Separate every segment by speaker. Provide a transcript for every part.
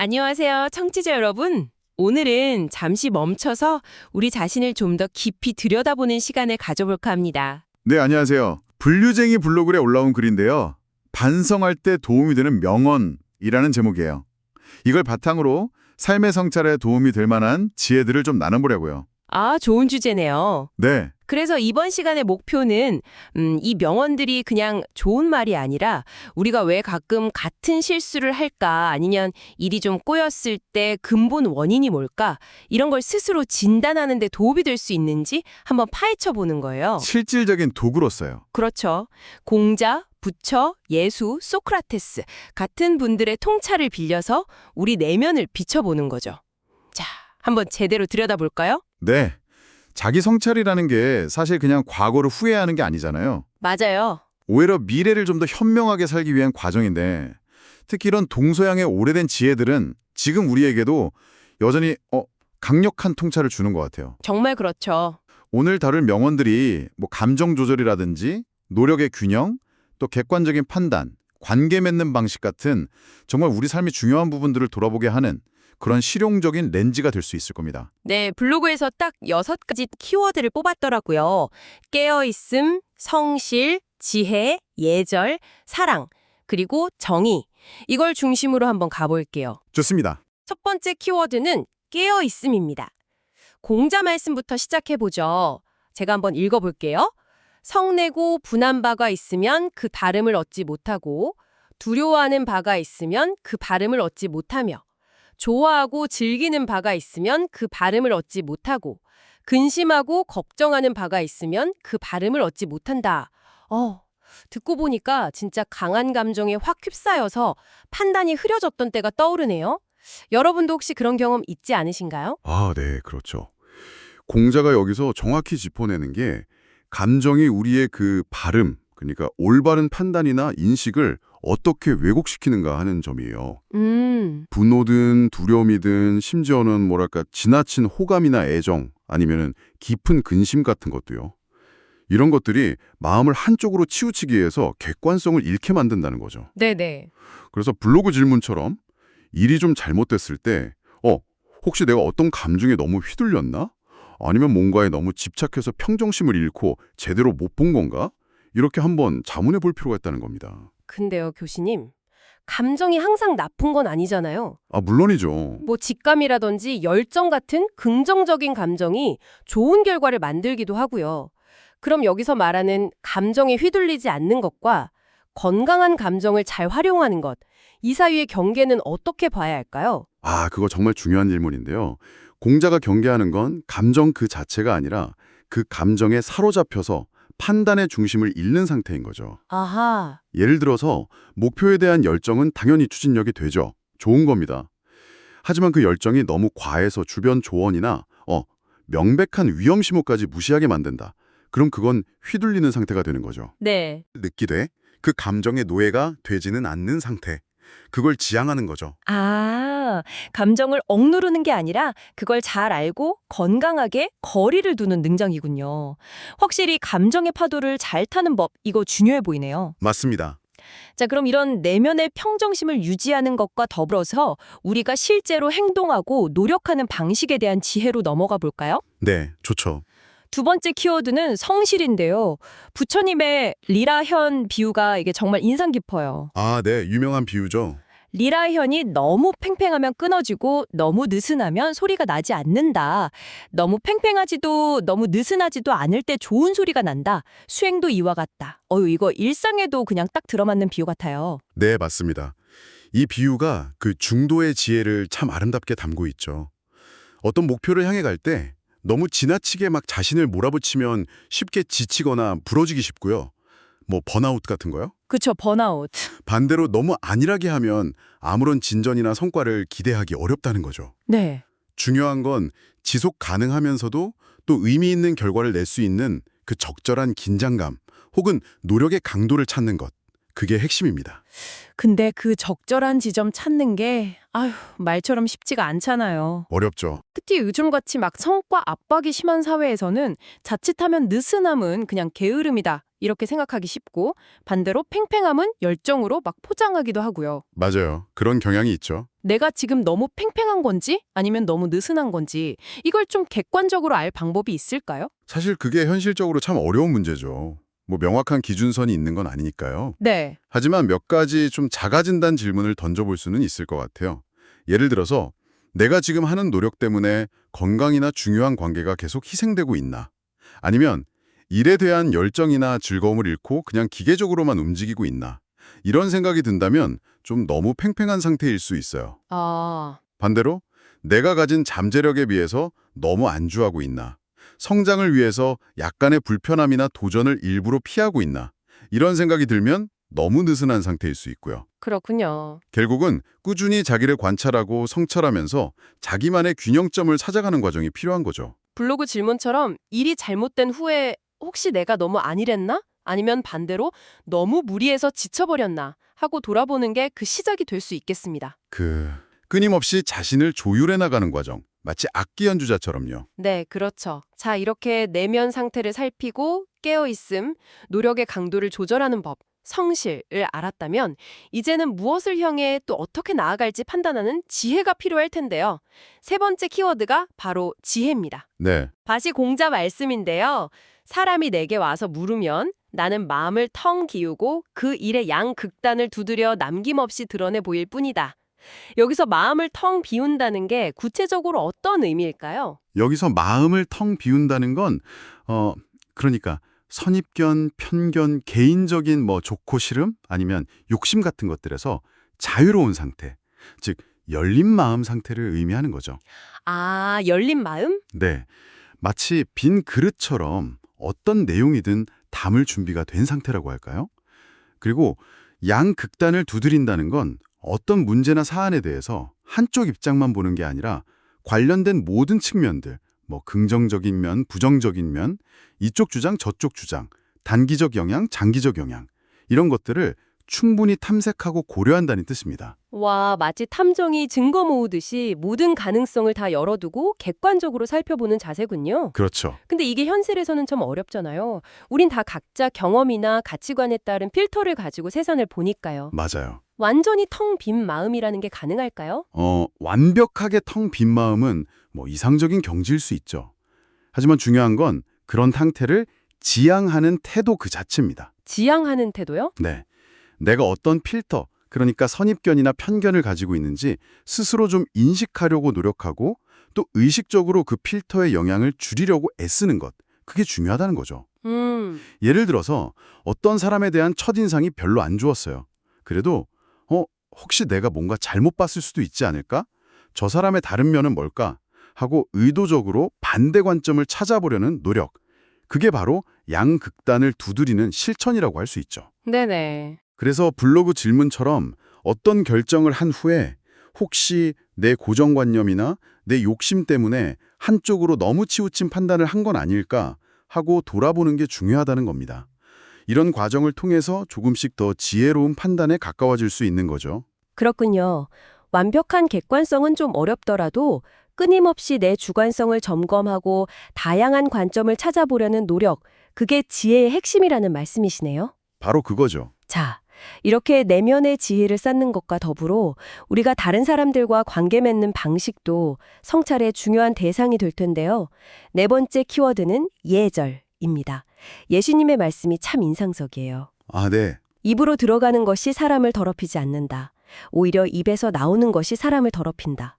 Speaker 1: 안녕하세요, 청취자 여러분. 오늘은 잠시 멈춰서 우리 자신을 좀 더 깊이 들여다보는 시간을 가져볼까 합니다.
Speaker 2: 네, 안녕하세요. 분류쟁이 블로그에 올라온 글인데요. 반성할 때 도움이 되는 명언이라는 제목이에요. 이걸 바탕으로 삶의 성찰에 도움이 될 만한 지혜들을 좀 나눠보려고요.
Speaker 1: 아, 좋은 주제네요.
Speaker 2: 네,
Speaker 1: 그래서 이번 시간의 목표는 이 명언들이 그냥 좋은 말이 아니라 우리가 왜 가끔 같은 실수를 할까 아니면 일이 좀 꼬였을 때 근본 원인이 뭘까 이런 걸 스스로 진단하는 데 도움이 될 수 있는지 한번 파헤쳐 보는 거예요.
Speaker 2: 실질적인 도구로서요.
Speaker 1: 그렇죠. 공자, 부처, 예수, 소크라테스 같은 분들의 통찰을 빌려서 우리 내면을 비춰보는 거죠. 자, 한번 제대로 들여다볼까요?
Speaker 2: 네, 자기 성찰이라는 게 사실 그냥 과거를 후회하는 게 아니잖아요.
Speaker 1: 맞아요.
Speaker 2: 오히려 미래를 좀 더 현명하게 살기 위한 과정인데 특히 이런 동서양의 오래된 지혜들은 지금 우리에게도 여전히 강력한 통찰을 주는 것 같아요.
Speaker 1: 정말 그렇죠.
Speaker 2: 오늘 다룰 명언들이 감정 조절이라든지 노력의 균형, 또 객관적인 판단, 관계 맺는 방식 같은 정말 우리 삶의 중요한 부분들을 돌아보게 하는 그런 실용적인 렌즈가 될 수 있을 겁니다.
Speaker 1: 네, 블로그에서 딱 6가지 키워드를 뽑았더라고요. 깨어있음, 성실, 지혜, 예절, 사랑, 그리고 정의. 이걸 중심으로 한번 가볼게요.
Speaker 2: 좋습니다.
Speaker 1: 첫 번째 키워드는 깨어있음입니다. 공자 말씀부터 시작해보죠. 제가 한번 읽어볼게요. 성내고 분한 바가 있으면 그 다름을 얻지 못하고 두려워하는 바가 있으면 그 바름을 얻지 못하며 좋아하고 즐기는 바가 있으면 그 바름을 얻지 못하고 근심하고 걱정하는 바가 있으면 그 바름을 얻지 못한다. 듣고 보니까 진짜 강한 감정에 확 휩싸여서 판단이 흐려졌던 때가 떠오르네요. 여러분도 혹시 그런 경험 있지 않으신가요?
Speaker 3: 아, 네, 그렇죠. 공자가 여기서 정확히 짚어내는 게 감정이 우리의 그 발음, 그러니까 올바른 판단이나 인식을 어떻게 왜곡시키는가 하는 점이에요. 분노든 두려움이든 심지어는 지나친 호감이나 애정 아니면은 깊은 근심 같은 것도요. 이런 것들이 마음을 한쪽으로 치우치기 위해서 객관성을 잃게 만든다는 거죠.
Speaker 1: 네네.
Speaker 3: 그래서 블로그 질문처럼 일이 좀 잘못됐을 때 혹시 내가 어떤 감정에 너무 휘둘렸나? 아니면 뭔가에 너무 집착해서 평정심을 잃고 제대로 못 본 건가? 이렇게 한번 자문해 볼 필요가 있다는 겁니다.
Speaker 1: 근데요, 교수님. 감정이 항상 나쁜 건 아니잖아요.
Speaker 3: 아, 물론이죠.
Speaker 1: 뭐 직감이라든지 열정 같은 긍정적인 감정이 좋은 결과를 만들기도 하고요. 그럼 여기서 말하는 감정에 휘둘리지 않는 것과 건강한 감정을 잘 활용하는 것, 이 사이의 경계는 어떻게 봐야 할까요?
Speaker 3: 아, 그거 정말 중요한 질문인데요. 공자가 경계하는 건 감정 그 자체가 아니라 그 감정에 사로잡혀서 판단의 중심을 잃는 상태인 거죠.
Speaker 1: 아하,
Speaker 3: 예를 들어서 목표에 대한 열정은 당연히 추진력이 되죠. 좋은 겁니다. 하지만 그 열정이 너무 과해서 주변 조언이나 명백한 위험 신호까지 무시하게 만든다. 그럼 그건 휘둘리는 상태가 되는 거죠.
Speaker 1: 네.
Speaker 3: 느끼되 그 감정의 노예가 되지는 않는 상태. 그걸 지향하는 거죠.
Speaker 4: 감정을 억누르는 게 아니라 그걸 잘 알고 건강하게 거리를 두는 능력이군요. 확실히 감정의 파도를 잘 타는 법, 이거 중요해 보이네요.
Speaker 3: 맞습니다.
Speaker 4: 자, 그럼 이런 내면의 평정심을 유지하는 것과 더불어서 우리가 실제로 행동하고 노력하는 방식에 대한 지혜로 넘어가 볼까요?
Speaker 3: 네, 좋죠.
Speaker 4: 두 번째 키워드는 성실인데요. 부처님의 리라현 비유가 이게 정말 인상 깊어요.
Speaker 3: 아, 네, 유명한 비유죠.
Speaker 4: 리라현이 너무 팽팽하면 끊어지고 너무 느슨하면 소리가 나지 않는다. 너무 팽팽하지도 너무 느슨하지도 않을 때 좋은 소리가 난다. 수행도 이와 같다. 이거 일상에도 그냥 딱 들어맞는 비유 같아요.
Speaker 3: 네, 맞습니다. 이 비유가 그 중도의 지혜를 참 아름답게 담고 있죠. 어떤 목표를 향해 갈 때 너무 지나치게 막 자신을 몰아붙이면 쉽게 지치거나 부러지기 쉽고요. 번아웃 같은 거요?
Speaker 4: 그쵸, 번아웃.
Speaker 3: 반대로 너무 안일하게 하면 아무런 진전이나 성과를 기대하기 어렵다는 거죠.
Speaker 4: 네.
Speaker 3: 중요한 건 지속 가능하면서도 또 의미 있는 결과를 낼 수 있는 그 적절한 긴장감 혹은 노력의 강도를 찾는 것. 그게 핵심입니다.
Speaker 4: 근데 그 적절한 지점 찾는 게 말처럼 쉽지가 않잖아요.
Speaker 3: 어렵죠.
Speaker 4: 특히 요즘같이 막 성과 압박이 심한 사회에서는 자칫하면 느슨함은 그냥 게으름이다 이렇게 생각하기 쉽고 반대로 팽팽함은 열정으로 막 포장하기도 하고요.
Speaker 3: 맞아요. 그런 경향이 있죠.
Speaker 1: 내가 지금 너무 팽팽한 건지 아니면 너무 느슨한 건지 이걸 좀 객관적으로 알 방법이 있을까요?
Speaker 3: 사실 그게 현실적으로 참 어려운 문제죠. 뭐 명확한 기준선이 있는 건 아니니까요.
Speaker 1: 네.
Speaker 3: 하지만 몇 가지 좀 자가진단 질문을 던져볼 수는 있을 것 같아요. 예를 들어서 내가 지금 하는 노력 때문에 건강이나 중요한 관계가 계속 희생되고 있나? 아니면 일에 대한 열정이나 즐거움을 잃고 그냥 기계적으로만 움직이고 있나? 이런 생각이 든다면 좀 너무 팽팽한 상태일 수 있어요.
Speaker 1: 아,
Speaker 3: 반대로 내가 가진 잠재력에 비해서 너무 안주하고 있나? 성장을 위해서 약간의 불편함이나 도전을 일부러 피하고 있나? 이런 생각이 들면 너무 느슨한 상태일 수 있고요.
Speaker 1: 그렇군요.
Speaker 3: 결국은 꾸준히 자기를 관찰하고 성찰하면서 자기만의 균형점을 찾아가는 과정이 필요한 거죠.
Speaker 1: 블로그 질문처럼 일이 잘못된 후에 혹시 내가 너무 안일했나? 아니면 반대로 너무 무리해서 지쳐버렸나? 하고 돌아보는 게 그 시작이 될 수 있겠습니다.
Speaker 3: 끊임없이 자신을 조율해 나가는 과정, 마치 악기 연주자처럼요.
Speaker 1: 네, 그렇죠. 자, 이렇게 내면 상태를 살피고 깨어있음, 노력의 강도를 조절하는 법, 성실을 알았다면 이제는 무엇을 향해 또 어떻게 나아갈지 판단하는 지혜가 필요할 텐데요. 세 번째 키워드가 바로 지혜입니다.
Speaker 3: 네,
Speaker 1: 다시 공자 말씀인데요. 사람이 내게 와서 물으면 나는 마음을 텅 비우고 그 일의 양극단을 두드려 남김없이 드러내 보일 뿐이다. 여기서 마음을 텅 비운다는 게 구체적으로 어떤 의미일까요?
Speaker 3: 여기서 마음을 텅 비운다는 건 그러니까 선입견, 편견, 개인적인 좋고 싫음 아니면 욕심 같은 것들에서 자유로운 상태, 즉 열린 마음 상태를 의미하는 거죠.
Speaker 1: 아, 열린 마음?
Speaker 3: 네, 마치 빈 그릇처럼 어떤 내용이든 담을 준비가 된 상태라고 할까요? 그리고 양극단을 두드린다는 건 어떤 문제나 사안에 대해서 한쪽 입장만 보는 게 아니라 관련된 모든 측면들, 긍정적인 면, 부정적인 면, 이쪽 주장, 저쪽 주장, 단기적 영향, 장기적 영향 이런 것들을 충분히 탐색하고 고려한다는 뜻입니다.
Speaker 1: 와, 마치 탐정이 증거 모으듯이 모든 가능성을 다 열어두고 객관적으로 살펴보는 자세군요.
Speaker 3: 그렇죠.
Speaker 1: 근데 이게 현실에서는 좀 어렵잖아요. 우린 다 각자 경험이나 가치관에 따른 필터를 가지고 세상을 보니까요.
Speaker 3: 맞아요.
Speaker 1: 완전히 텅 빈 마음이라는 게 가능할까요?
Speaker 3: 완벽하게 텅 빈 마음은 이상적인 경지일 수 있죠. 하지만 중요한 건 그런 상태를 지향하는 태도 그 자체입니다.
Speaker 1: 지향하는 태도요?
Speaker 3: 네. 내가 어떤 필터, 그러니까 선입견이나 편견을 가지고 있는지 스스로 좀 인식하려고 노력하고 또 의식적으로 그 필터의 영향을 줄이려고 애쓰는 것. 그게 중요하다는 거죠. 예를 들어서 어떤 사람에 대한 첫인상이 별로 안 좋았어요. 그래도 혹시 내가 뭔가 잘못 봤을 수도 있지 않을까? 저 사람의 다른 면은 뭘까? 하고 의도적으로 반대 관점을 찾아보려는 노력. 그게 바로 양극단을 두드리는 실천이라고 할 수 있죠.
Speaker 1: 네네.
Speaker 3: 그래서 블로그 질문처럼 어떤 결정을 한 후에 혹시 내 고정관념이나 내 욕심 때문에 한쪽으로 너무 치우친 판단을 한 건 아닐까 하고 돌아보는 게 중요하다는 겁니다. 이런 과정을 통해서 조금씩 더 지혜로운 판단에 가까워질 수 있는 거죠.
Speaker 1: 그렇군요. 완벽한 객관성은 좀 어렵더라도 끊임없이 내 주관성을 점검하고 다양한 관점을 찾아보려는 노력, 그게 지혜의 핵심이라는 말씀이시네요.
Speaker 3: 바로 그거죠.
Speaker 1: 자, 이렇게 내면의 지혜를 쌓는 것과 더불어 우리가 다른 사람들과 관계 맺는 방식도 성찰의 중요한 대상이 될 텐데요. 네 번째 키워드는 예절입니다. 예수님의 말씀이 참 인상적이에요.
Speaker 3: 아, 네.
Speaker 1: 입으로 들어가는 것이 사람을 더럽히지 않는다. 오히려 입에서 나오는 것이 사람을 더럽힌다.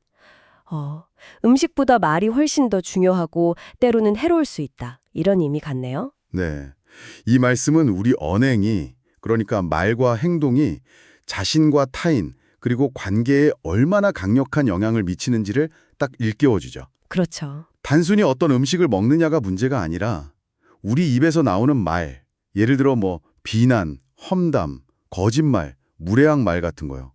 Speaker 1: 음식보다 말이 훨씬 더 중요하고 때로는 해로울 수 있다. 이런 의미 같네요.
Speaker 3: 네. 이 말씀은 우리 언행이, 그러니까 말과 행동이 자신과 타인, 그리고 관계에 얼마나 강력한 영향을 미치는지를 딱 일깨워주죠.
Speaker 1: 그렇죠.
Speaker 3: 단순히 어떤 음식을 먹느냐가 문제가 아니라 우리 입에서 나오는 말, 예를 들어 비난, 험담, 거짓말, 무례한 말 같은 거요.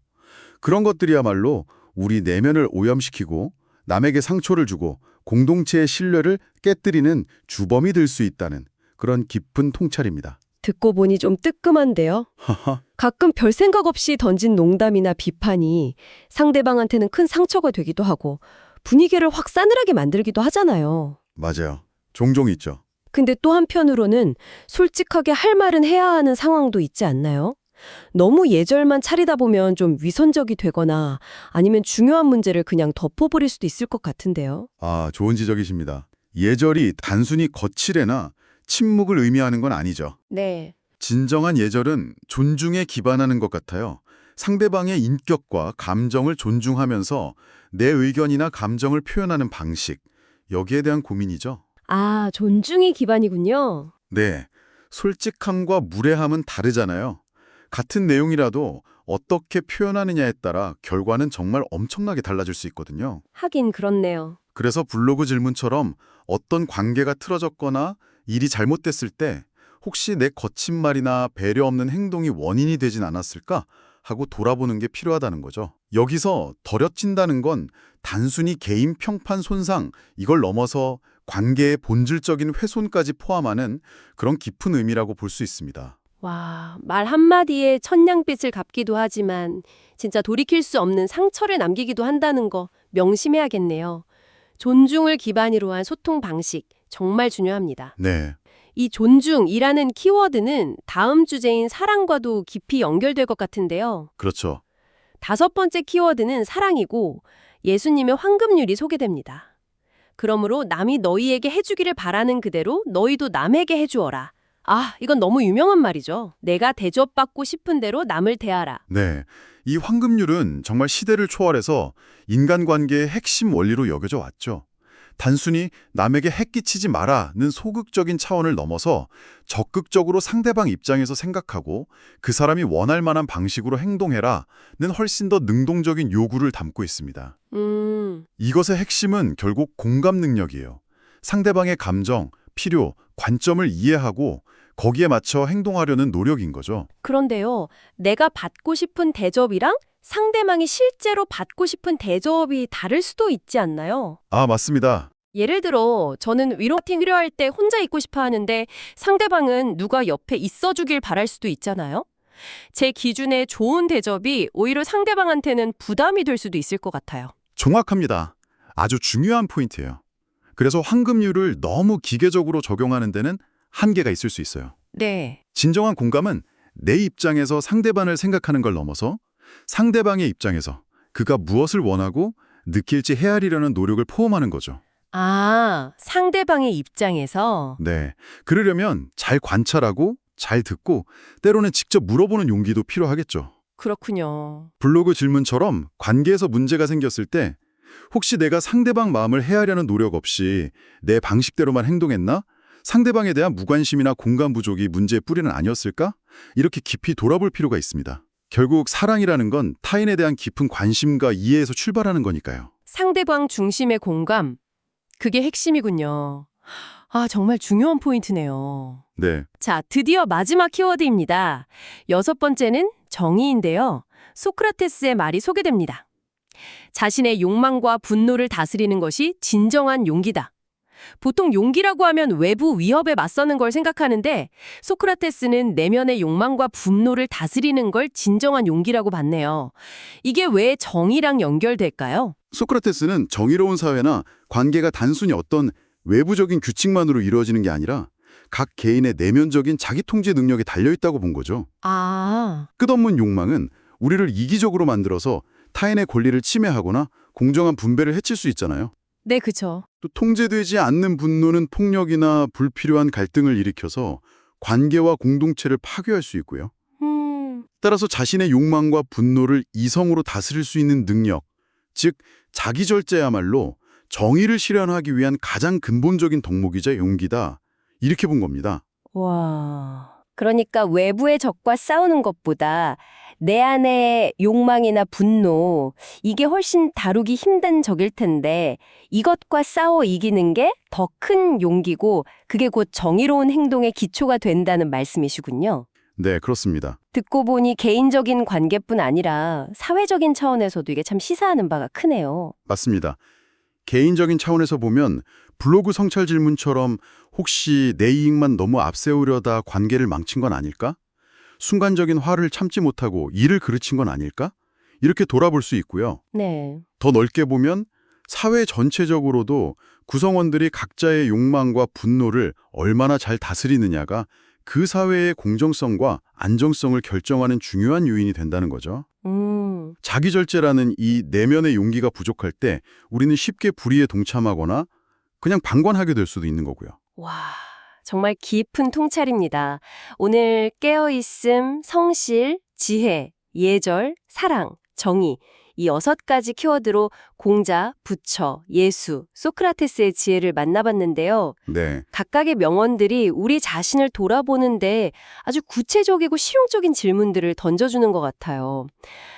Speaker 3: 그런 것들이야말로 우리 내면을 오염시키고 남에게 상처를 주고 공동체의 신뢰를 깨뜨리는 주범이 될 수 있다는 그런 깊은 통찰입니다.
Speaker 1: 듣고 보니 좀 뜨끔한데요. 가끔 별 생각 없이 던진 농담이나 비판이 상대방한테는 큰 상처가 되기도 하고 분위기를 확 싸늘하게 만들기도 하잖아요.
Speaker 3: 맞아요. 종종 있죠.
Speaker 1: 근데 또 한편으로는 솔직하게 할 말은 해야 하는 상황도 있지 않나요? 너무 예절만 차리다 보면 좀 위선적이 되거나 아니면 중요한 문제를 그냥 덮어버릴 수도 있을 것 같은데요.
Speaker 3: 아, 좋은 지적이십니다. 예절이 단순히 거칠애나 침묵을 의미하는 건 아니죠.
Speaker 1: 네.
Speaker 3: 진정한 예절은 존중에 기반하는 것 같아요. 상대방의 인격과 감정을 존중하면서 내 의견이나 감정을 표현하는 방식, 여기에 대한 고민이죠.
Speaker 1: 아, 존중이 기반이군요.
Speaker 3: 네, 솔직함과 무례함은 다르잖아요. 같은 내용이라도 어떻게 표현하느냐에 따라 결과는 정말 엄청나게 달라질 수 있거든요.
Speaker 1: 하긴 그렇네요.
Speaker 3: 그래서 블로그 질문처럼 어떤 관계가 틀어졌거나 일이 잘못됐을 때 혹시 내 거친 말이나 배려 없는 행동이 원인이 되진 않았을까 하고 돌아보는 게 필요하다는 거죠. 여기서 덜어진다는 건 단순히 개인 평판 손상, 이걸 넘어서 관계의 본질적인 훼손까지 포함하는 그런 깊은 의미라고 볼 수 있습니다.
Speaker 1: 와, 말 한마디에 천냥빚을 갚기도 하지만 진짜 돌이킬 수 없는 상처를 남기기도 한다는 거 명심해야겠네요. 존중을 기반으로 한 소통 방식, 정말 중요합니다.
Speaker 3: 네,
Speaker 1: 이 존중이라는 키워드는 다음 주제인 사랑과도 깊이 연결될 것 같은데요.
Speaker 3: 그렇죠.
Speaker 1: 5번째 키워드는 사랑이고 예수님의 황금률이 소개됩니다. 그러므로 남이 너희에게 해주기를 바라는 그대로 너희도 남에게 해주어라. 아, 이건 너무 유명한 말이죠. 내가 대접받고 싶은 대로 남을 대하라.
Speaker 3: 네, 이 황금률은 정말 시대를 초월해서 인간관계의 핵심 원리로 여겨져 왔죠. 단순히 남에게 해끼치지 마라는 소극적인 차원을 넘어서 적극적으로 상대방 입장에서 생각하고 그 사람이 원할 만한 방식으로 행동해라는 훨씬 더 능동적인 요구를 담고 있습니다. 이것의 핵심은 결국 공감 능력이에요. 상대방의 감정, 필요, 관점을 이해하고 거기에 맞춰 행동하려는 노력인 거죠.
Speaker 1: 그런데요, 내가 받고 싶은 대접이랑 상대방이 실제로 받고 싶은 대접이 다를 수도 있지 않나요?
Speaker 3: 아, 맞습니다.
Speaker 1: 예를 들어 저는 위로가 필요할 때 혼자 있고 싶어 하는데 상대방은 누가 옆에 있어주길 바랄 수도 있잖아요. 제 기준에 좋은 대접이 오히려 상대방한테는 부담이 될 수도 있을 것 같아요.
Speaker 3: 정확합니다. 아주 중요한 포인트예요. 그래서 황금률을 너무 기계적으로 적용하는 데는 한계가 있을 수 있어요.
Speaker 1: 네.
Speaker 3: 진정한 공감은 내 입장에서 상대방을 생각하는 걸 넘어서 상대방의 입장에서 그가 무엇을 원하고 느낄지 헤아리려는 노력을 포함하는 거죠.
Speaker 1: 아, 상대방의 입장에서?
Speaker 3: 네, 그러려면 잘 관찰하고 잘 듣고 때로는 직접 물어보는 용기도 필요하겠죠.
Speaker 1: 그렇군요.
Speaker 3: 블로그 질문처럼 관계에서 문제가 생겼을 때 혹시 내가 상대방 마음을 헤아려는 노력 없이 내 방식대로만 행동했나? 상대방에 대한 무관심이나 공감 부족이 문제의 뿌리는 아니었을까? 이렇게 깊이 돌아볼 필요가 있습니다. 결국 사랑이라는 건 타인에 대한 깊은 관심과 이해에서 출발하는 거니까요.
Speaker 1: 상대방 중심의 공감. 그게 핵심이군요. 아, 정말 중요한 포인트네요.
Speaker 3: 네,
Speaker 1: 자, 드디어 마지막 키워드입니다. 6번째는 정의인데요. 소크라테스의 말이 소개됩니다. 자신의 욕망과 분노를 다스리는 것이 진정한 용기다. 보통 용기라고 하면 외부 위협에 맞서는 걸 생각하는데 소크라테스는 내면의 욕망과 분노를 다스리는 걸 진정한 용기라고 봤네요. 이게 왜 정의랑 연결될까요?
Speaker 3: 소크라테스는 정의로운 사회나 관계가 단순히 어떤 외부적인 규칙만으로 이루어지는 게 아니라 각 개인의 내면적인 자기통제 능력에 달려있다고 본 거죠.
Speaker 1: 아,
Speaker 3: 끝없는 욕망은 우리를 이기적으로 만들어서 타인의 권리를 침해하거나 공정한 분배를 해칠 수 있잖아요.
Speaker 1: 네, 그쵸.
Speaker 3: 또 통제되지 않는 분노는 폭력이나 불필요한 갈등을 일으켜서 관계와 공동체를 파괴할 수 있고요. 따라서 자신의 욕망과 분노를 이성으로 다스릴 수 있는 능력, 즉 자기절제야말로 정의를 실현하기 위한 가장 근본적인 덕목이자 용기다. 이렇게 본 겁니다.
Speaker 4: 와. 그러니까 외부의 적과 싸우는 것보다 내 안의 욕망이나 분노, 이게 훨씬 다루기 힘든 적일 텐데 이것과 싸워 이기는 게 더 큰 용기고 그게 곧 정의로운 행동의 기초가 된다는 말씀이시군요.
Speaker 3: 네, 그렇습니다.
Speaker 4: 듣고 보니 개인적인 관계뿐 아니라 사회적인 차원에서도 이게 참 시사하는 바가 크네요.
Speaker 3: 맞습니다. 개인적인 차원에서 보면 블로그 성찰 질문처럼 혹시 내 이익만 너무 앞세우려다 관계를 망친 건 아닐까? 순간적인 화를 참지 못하고 일을 그르친 건 아닐까? 이렇게 돌아볼 수 있고요.
Speaker 4: 네.
Speaker 3: 더 넓게 보면 사회 전체적으로도 구성원들이 각자의 욕망과 분노를 얼마나 잘 다스리느냐가 그 사회의 공정성과 안정성을 결정하는 중요한 요인이 된다는 거죠. 자기절제라는 이 내면의 용기가 부족할 때 우리는 쉽게 불의에 동참하거나 그냥 방관하게 될 수도 있는 거고요.
Speaker 1: 와, 정말 깊은 통찰입니다. 오늘 깨어있음, 성실, 지혜, 예절, 사랑, 정의 이 6가지 키워드로 공자, 부처, 예수, 소크라테스의 지혜를 만나봤는데요.
Speaker 3: 네.
Speaker 1: 각각의 명언들이 우리 자신을 돌아보는데 아주 구체적이고 실용적인 질문들을 던져주는 것 같아요.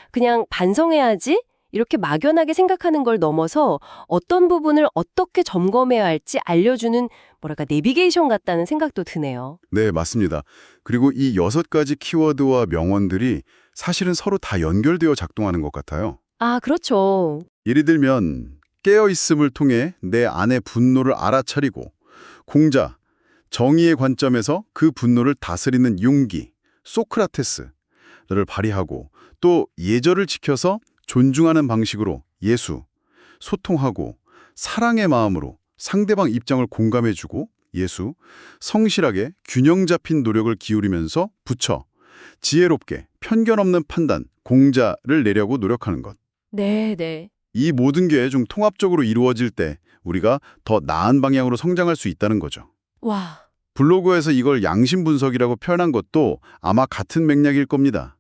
Speaker 1: 그냥 반성해야지? 이렇게 막연하게 생각하는 걸 넘어서 어떤 부분을 어떻게 점검해야 할지 알려주는 뭐랄까 내비게이션 같다는 생각도 드네요.
Speaker 3: 네, 맞습니다. 그리고 이 6가지 키워드와 명언들이 사실은 서로 다 연결되어 작동하는 것 같아요.
Speaker 1: 아, 그렇죠.
Speaker 3: 예를 들면 깨어있음을 통해 내 안의 분노를 알아차리고 공자, 정의의 관점에서 그 분노를 다스리는 용기, 소크라테스를 발휘하고 또 예절을 지켜서 존중하는 방식으로 예수, 소통하고 사랑의 마음으로 상대방 입장을 공감해주고 예수, 성실하게 균형 잡힌 노력을 기울이면서 부처, 지혜롭게 편견 없는 판단, 공자를 내려고 노력하는 것.
Speaker 1: 네.
Speaker 3: 이 모든 게 좀 통합적으로 이루어질 때 우리가 더 나은 방향으로 성장할 수 있다는 거죠.
Speaker 1: 와,
Speaker 3: 블로그에서 이걸 양심 분석이라고 표현한 것도 아마 같은 맥락일 겁니다.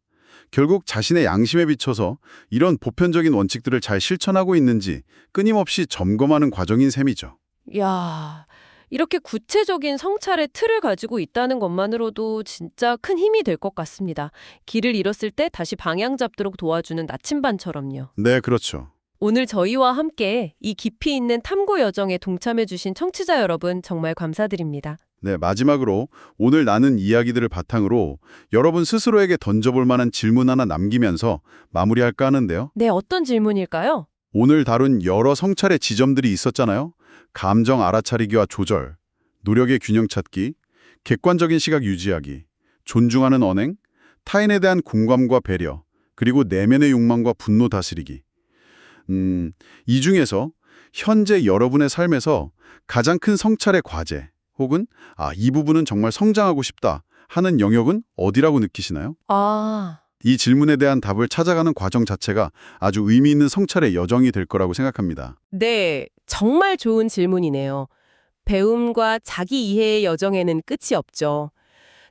Speaker 3: 결국 자신의 양심에 비춰서 이런 보편적인 원칙들을 잘 실천하고 있는지 끊임없이 점검하는 과정인 셈이죠.
Speaker 1: 야, 이렇게 구체적인 성찰의 틀을 가지고 있다는 것만으로도 진짜 큰 힘이 될 것 같습니다. 길을 잃었을 때 다시 방향 잡도록 도와주는 나침반처럼요.
Speaker 3: 네, 그렇죠.
Speaker 1: 오늘 저희와 함께 이 깊이 있는 탐구 여정에 동참해주신 청취자 여러분 정말 감사드립니다.
Speaker 3: 네, 마지막으로 오늘 나눈 이야기들을 바탕으로 여러분 스스로에게 던져볼 만한 질문 하나 남기면서 마무리할까 하는데요.
Speaker 1: 네, 어떤 질문일까요?
Speaker 3: 오늘 다룬 여러 성찰의 지점들이 있었잖아요. 감정 알아차리기와 조절, 노력의 균형 찾기, 객관적인 시각 유지하기, 존중하는 언행, 타인에 대한 공감과 배려, 그리고 내면의 욕망과 분노 다스리기. 이 중에서 현재 여러분의 삶에서 가장 큰 성찰의 과제 혹은 이 부분은 정말 성장하고 싶다 하는 영역은 어디라고 느끼시나요? 이 질문에 대한 답을 찾아가는 과정 자체가 아주 의미 있는 성찰의 여정이 될 거라고 생각합니다.
Speaker 1: 네, 정말 좋은 질문이네요. 배움과 자기 이해의 여정에는 끝이 없죠.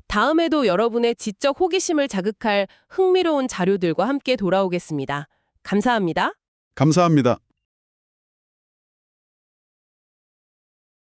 Speaker 1: 다음에도 여러분의 지적 호기심을 자극할 흥미로운 자료들과 함께 돌아오겠습니다. 감사합니다.
Speaker 3: 감사합니다.